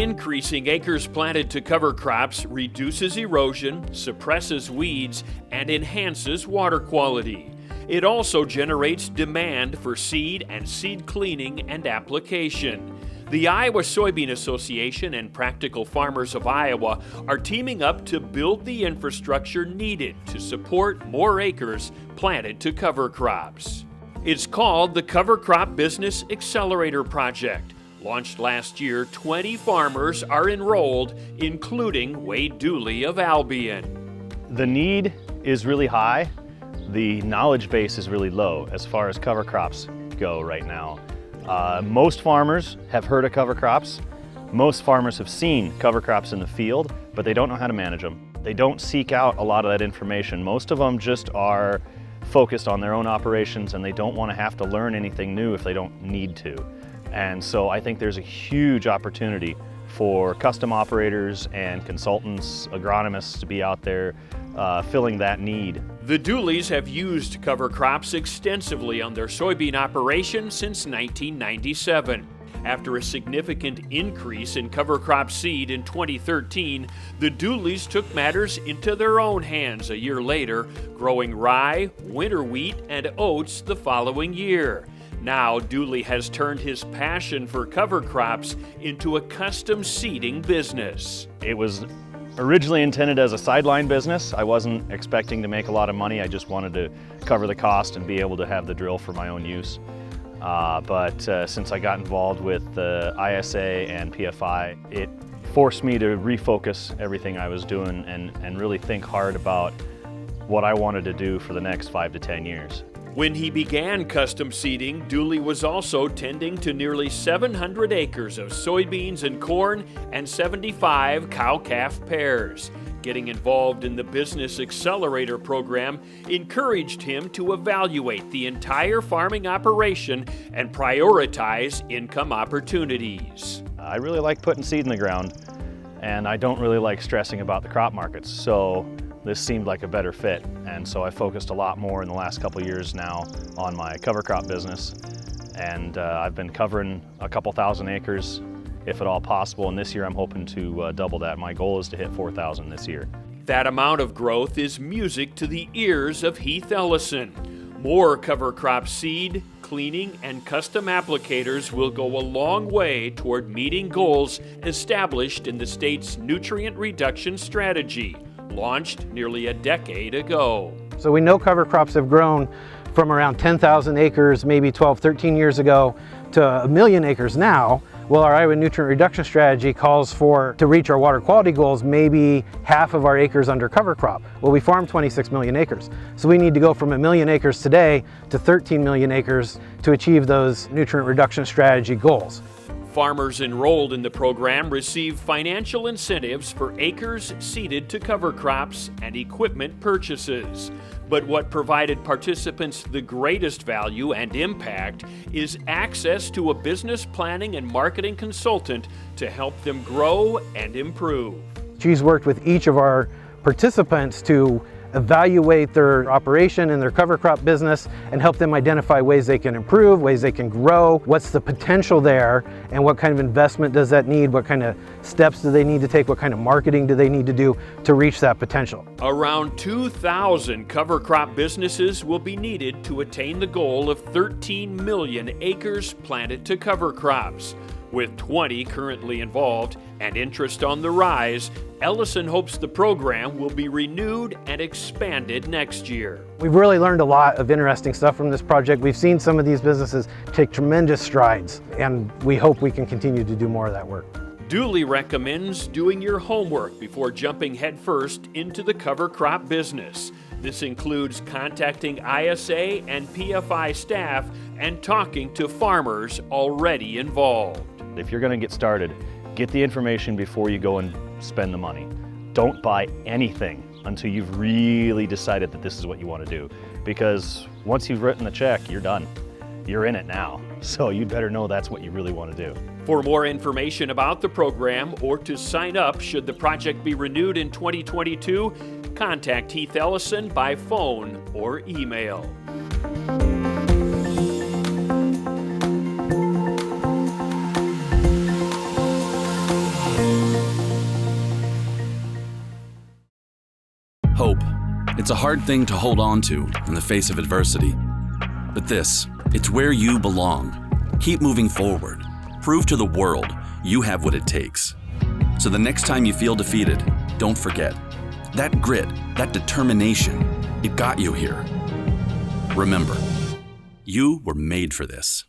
increasing acres planted to cover crops reduces erosion, suppresses weeds, and enhances water quality. It also generates demand for seed and seed cleaning and application. The Iowa Soybean Association and Practical Farmers of Iowa are teaming up to build the infrastructure needed to support more acres planted to cover crops. It's called the Cover Crop Business Accelerator Project. Launched last year, 20 farmers are enrolled, including Wade Dooley of Albion. The need is really high. The knowledge base is really low as far as cover crops go right now. Most farmers have heard of cover crops. Most farmers have seen cover crops in the field, but they don't know how to manage them. They don't seek out a lot of that information. Most of them just are focused on their own operations, and they don't want to have to learn anything new if they don't need to. And so I think there's a huge opportunity for custom operators and consultants, agronomists to be out there filling that need. The Dooleys have used cover crops extensively on their soybean operation since 1997. After a significant increase in cover crop seed in 2013, the Dooleys took matters into their own hands a year later, growing rye, winter wheat, and oats the following year. Now, Dooley has turned his passion for cover crops into a custom seeding business. It was originally intended as a sideline business. I wasn't expecting to make a lot of money. I just wanted to cover the cost and be able to have the drill for my own use. But since I got involved with the ISA and PFI, it forced me to refocus everything I was doing and really think hard about what I wanted to do for the next 5 to 10 years. When he began custom seeding, Dooley was also tending to nearly 700 acres of soybeans and corn and 75 cow-calf pairs. Getting involved in the Business Accelerator program encouraged him to evaluate the entire farming operation and prioritize income opportunities. I really like putting seed in the ground, and I don't really like stressing about the crop markets, so this seemed like a better fit. And so I focused a lot more in the last couple years now on my cover crop business, and I've been covering a couple thousand acres if at all possible, and this year I'm hoping to double that. My goal is to hit 4,000 this year. That amount of growth is music to the ears of Heath Ellison. More cover crop seed, cleaning, and custom applicators will go a long way toward meeting goals established in the state's nutrient reduction strategy, launched nearly a decade ago. So we know cover crops have grown from around 10,000 acres maybe 12, 13 years ago to 1 million acres now. Well, our Iowa nutrient reduction strategy calls for, to reach our water quality goals, maybe half of our acres under cover crop. Well, we farm 26 million acres. So we need to go from 1 million acres today to 13 million acres to achieve those nutrient reduction strategy goals. Farmers enrolled in the program receive financial incentives for acres seeded to cover crops and equipment purchases. But what provided participants the greatest value and impact is access to a business planning and marketing consultant to help them grow and improve. She's worked with each of our participants to evaluate their operation and their cover crop business and help them identify ways they can improve, ways they can grow, what's the potential there, and what kind of investment does that need, what kind of steps do they need to take, what kind of marketing do they need to do to reach that potential. Around 2,000 cover crop businesses will be needed to attain the goal of 13 million acres planted to cover crops. With 20 currently involved and interest on the rise, Ellison hopes the program will be renewed and expanded next year. We've really learned a lot of interesting stuff from this project. We've seen some of these businesses take tremendous strides, and we hope we can continue to do more of that work. Dooley recommends doing your homework before jumping headfirst into the cover crop business. This includes contacting ISA and PFI staff and talking to farmers already involved. If you're going to get started, get the information before you go and spend the money. Don't buy anything until you've really decided that this is what you want to do, because once you've written the check, you're done. You're in it now, so you'd better know that's what you really want to do. For more information about the program or to sign up should the project be renewed in 2022, contact Heath Ellison by phone or email. It's a hard thing to hold on to in the face of adversity. But it's where you belong. Keep moving forward. Prove to the world you have what it takes. So the next time you feel defeated, don't forget. That grit, that determination, it got you here. Remember, you were made for this.